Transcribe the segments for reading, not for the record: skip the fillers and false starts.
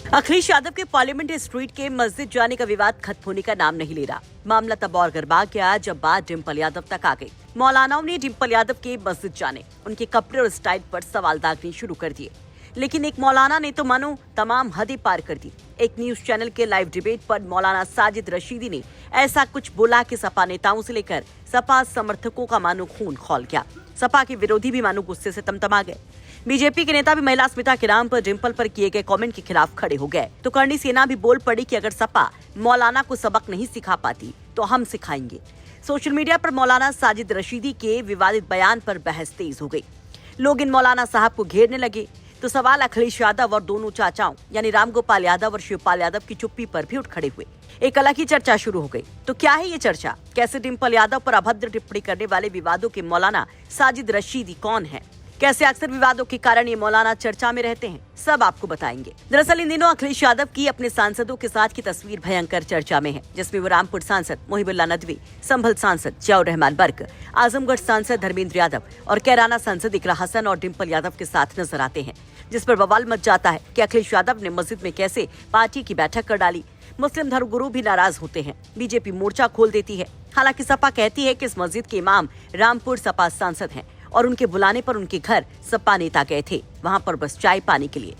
अखिलेश यादव के parliament street के मस्जिद जाने का विवाद खत्म होने का नाम नहीं ले रहा। मामला तब और गरमा गया जब बात डिम्पल यादव तक आ गई। मौलानाओं ने डिम्पल यादव के मस्जिद जाने, उनके कपड़े और स्टाइल पर सवाल दागने शुरू कर दिए। लेकिन एक मौलाना ने तो मानो तमाम हदें पार कर दी। एक न्यूज चैनल के लाइव डिबेट पर मौलाना साजिद रशीदी ने ऐसा कुछ बोला कि सपा नेताओं से लेकर सपा समर्थकों का मानो खून खौल गया। सपा के विरोधी भी मानो गुस्से से तमतमा गए। बीजेपी के नेता भी महिला अस्मिता के नाम पर डिम्पल पर किए गए कमेंट के खिलाफ खड़े हो गए तो करणी सेना भी बोल पड़ी कि अगर सपा मौलाना को सबक नहीं सिखा पाती तो हम सिखाएंगे। सोशल मीडिया पर मौलाना साजिद रशीदी के विवादित बयान पर बहस तेज हो गई। लोग इन मौलाना साहब को घेरने लगे तो सवाल अखिलेश यादव और दोनों चाचाओं यानी रामगोपाल यादव और शिवपाल यादव की चुप्पी पर भी उठ खड़े हुए। एक अलग ही चर्चा शुरू हो गई। तो क्या है ये चर्चा? कैसे डिम्पल यादव पर अभद्र टिप्पणी करने वाले विवादों के मौलाना साजिद रशीदी कौन है? कैसे अक्सर विवादों के कारण ये मौलाना चर्चा में रहते हैं, सब आपको बताएंगे। दरअसल इन दिनों अखिलेश यादव की अपने सांसदों के साथ की तस्वीर भयंकर चर्चा में है, जिसमें वो रामपुर सांसद मोहिबुल्लाह नदवी, संभल सांसद जियाउर रहमान बर्क, आजमगढ़ सांसद धर्मेंद्र यादव और कैराना सांसद इकरा हसन और डिम्पल यादव के साथ नजर आते हैं। जिस पर बवाल मच जाता है कि अखिलेश यादव ने मस्जिद में कैसे पार्टी की बैठक कर डाली। मुस्लिम धर्मगुरु भी नाराज होते हैं। बीजेपी मोर्चा खोल देती है। हालांकि सपा कहती है कि इस मस्जिद के इमाम रामपुर सपा सांसद हैं और उनके बुलाने पर उनके घर सपा नेता गए थे, वहां पर बस चाय पानी के लिए।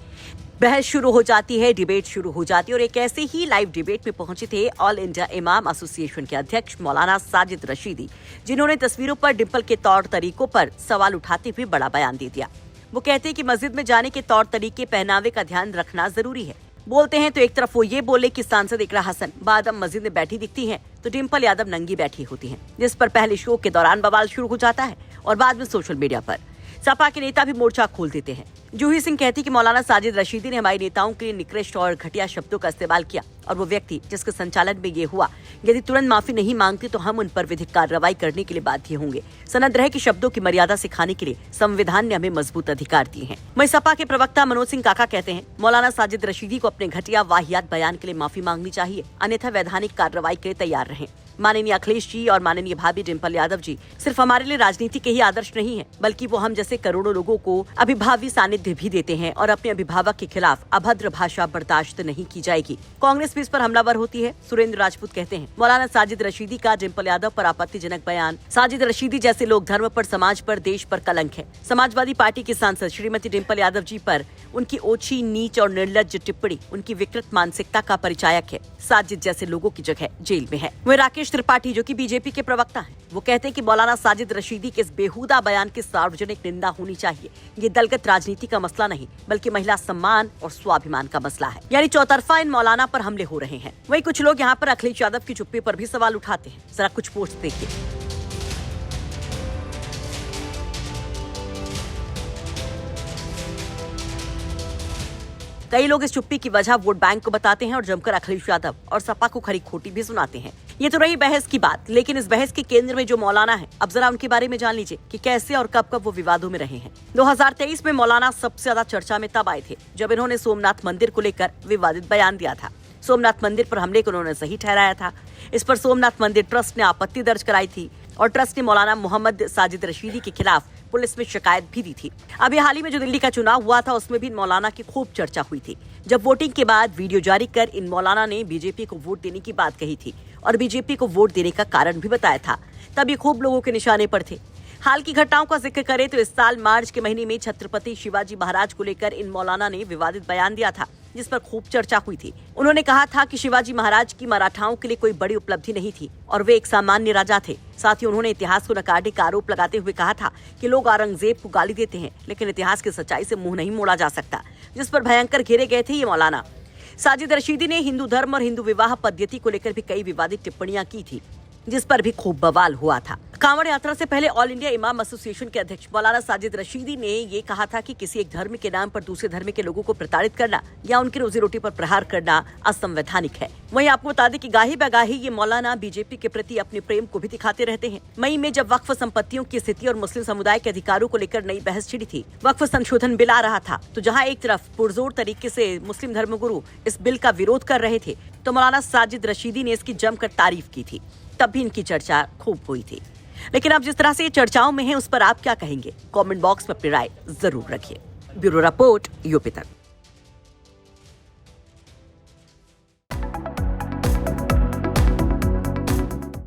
बहस शुरू हो जाती है, डिबेट शुरू हो जाती है और एक ऐसे ही लाइव डिबेट में पहुंचे थे ऑल इंडिया इमाम एसोसिएशन के अध्यक्ष मौलाना साजिद रशीदी, जिन्होंने तस्वीरों पर डिम्पल के तौर तरीकों पर सवाल उठाते हुए बड़ा बयान दे दिया। वो कहते हैं कि मस्जिद में जाने के तौर तरीके, पहनावे का ध्यान रखना जरूरी है। बोलते हैं तो एक तरफ वो ये बोले कि सांसद इकरा हसन बादम मस्जिद में बैठी दिखती हैं, तो डिम्पल यादव नंगी बैठी होती हैं, जिस पर पहले शो के दौरान बवाल शुरू हो जाता है और बाद में सोशल मीडिया पर सपा के नेता भी मोर्चा खोल देते हैं। जूही सिंह कहती कि मौलाना साजिद रशीदी ने हमारे नेताओं के लिए निकृष्ट और घटिया शब्दों का इस्तेमाल किया और वो व्यक्ति जिसके संचालन में ये हुआ, यदि तुरंत माफी नहीं मांगते तो हम उन पर विधिक कार्रवाई करने के लिए बाध्य होंगे। सनद रहे कि शब्दों की मर्यादा सिखाने के लिए संविधान ने हमें मजबूत अधिकार दिए हैं। वहीं सपा के प्रवक्ता मनोज सिंह काका कहते हैं मौलाना साजिद रशीदी को अपने घटिया वाहियात बयान के लिए माफी मांगनी चाहिए, अन्यथा वैधानिक कार्रवाई के लिए तैयार रहें। माननीय अखिलेश जी और माननीय भाभी डिम्पल यादव जी सिर्फ हमारे लिए राजनीति के ही आदर्श नहीं है, बल्कि वो हम जैसे करोड़ों लोगों को अभिभावी सानिध्य भी देते हैं और अपने अभिभावक के खिलाफ अभद्र भाषा बर्दाश्त नहीं की जाएगी। कांग्रेस भी इस पर हमलावर होती है। सुरेंद्र राजपूत कहते हैं मौलाना साजिद रशीदी का डिम्पल यादव पर आपत्तिजनक बयान। साजिद रशीदी जैसे लोग धर्म पर, समाज पर, देश पर कलंक है। समाजवादी पार्टी की सांसद श्रीमती डिम्पल यादव जी पर उनकी ओछी, नीच और निर्लज्ज टिप्पणी उनकी विकृत मानसिकता का परिचायक है। साजिद जैसे लोगों की जगह जेल में है। वह राकेश त्रिपाठी जो कि बीजेपी के प्रवक्ता हैं, वो कहते हैं कि मौलाना साजिद रशीदी के इस बेहुदा बयान की सार्वजनिक निंदा होनी चाहिए। ये दलगत राजनीति का मसला नहीं, बल्कि महिला सम्मान और स्वाभिमान का मसला है। यानी चौतरफा इन मौलाना पर हमले हो रहे हैं। वहीं कुछ लोग यहाँ पर अखिलेश यादव की चुप्पी पर भी सवाल उठाते हैं। जरा कुछ पोस्ट देखिए। कई लोग इस चुप्पी की वजह वोट बैंक को बताते हैं और जमकर अखिलेश यादव और सपा को खरी खोटी भी सुनाते हैं। ये तो रही बहस की बात, लेकिन इस बहस के केंद्र में जो मौलाना है, अब जरा उनके बारे में जान लीजिए कि कैसे और कब कब वो विवादों में रहे हैं। 2023 में मौलाना सबसे ज्यादा चर्चा में तब आए थे जब इन्होंने सोमनाथ मंदिर को लेकर विवादित बयान दिया था। सोमनाथ मंदिर पर हमले को उन्होंने सही ठहराया था। इस पर सोमनाथ मंदिर ट्रस्ट ने आपत्ति दर्ज कराई थी और ट्रस्ट ने मौलाना मोहम्मद साजिद रशीदी के खिलाफ पुलिस में शिकायत भी दी थी। अभी हाल ही में जो दिल्ली का चुनाव हुआ था, उसमें भी इन मौलाना की खूब चर्चा हुई थी, जब वोटिंग के बाद वीडियो जारी कर इन मौलाना ने बीजेपी को वोट देने की बात कही थी और बीजेपी को वोट देने का कारण भी बताया था। तभी खूब लोगों के निशाने पर थे। हाल की घटनाओं का जिक्र करें तो इस साल मार्च के महीने में छत्रपति शिवाजी महाराज को लेकर इन मौलाना ने विवादित बयान दिया था, जिस पर खूब चर्चा हुई थी। उन्होंने कहा था कि शिवाजी महाराज की मराठाओं के लिए कोई बड़ी उपलब्धि नहीं थी और वे एक सामान्य राजा थे। साथ ही उन्होंने इतिहास को नकारने का आरोप लगाते हुए कहा था कि लोग औरंगजेब को गाली देते हैं, लेकिन इतिहास की सच्चाई से मुंह नहीं मोड़ा जा सकता, जिस पर भयंकर घेरे गए थे ये मौलाना। साजिद रशीदी ने हिंदू धर्म और हिंदू विवाह पद्धति को लेकर भी कई विवादित टिप्पणियां की थी, जिस पर भी खूब बवाल हुआ था। कांवड़ यात्रा से पहले ऑल इंडिया इमाम एसोसिएशन के अध्यक्ष मौलाना साजिद रशीदी ने ये कहा था कि किसी एक धर्म के नाम पर दूसरे धर्म के लोगों को प्रताड़ित करना या उनकी रोजी रोटी पर प्रहार करना असंवैधानिक है। वहीं आपको बता दें कि गाही बगाही ये मौलाना बीजेपी के प्रति अपने प्रेम को भी दिखाते रहते हैं। मई में जब वक्फ संपत्तियों की स्थिति और मुस्लिम समुदाय के अधिकारों को लेकर नई बहस छिड़ी थी, वक्फ संशोधन बिल आ रहा था, तो जहाँ एक तरफ पुरजोर तरीके से मुस्लिम धर्मगुरु इस बिल का विरोध कर रहे थे, तो मौलाना साजिद रशीदी ने इसकी जमकर तारीफ की थी। तब भी इनकी चर्चा खूब हुई थी। लेकिन अब जिस तरह से ये चर्चाओं में है, उस पर आप क्या कहेंगे? कमेंट बॉक्स में अपनी राय जरूर रखिए। ब्यूरो रिपोर्ट, यूपी तक।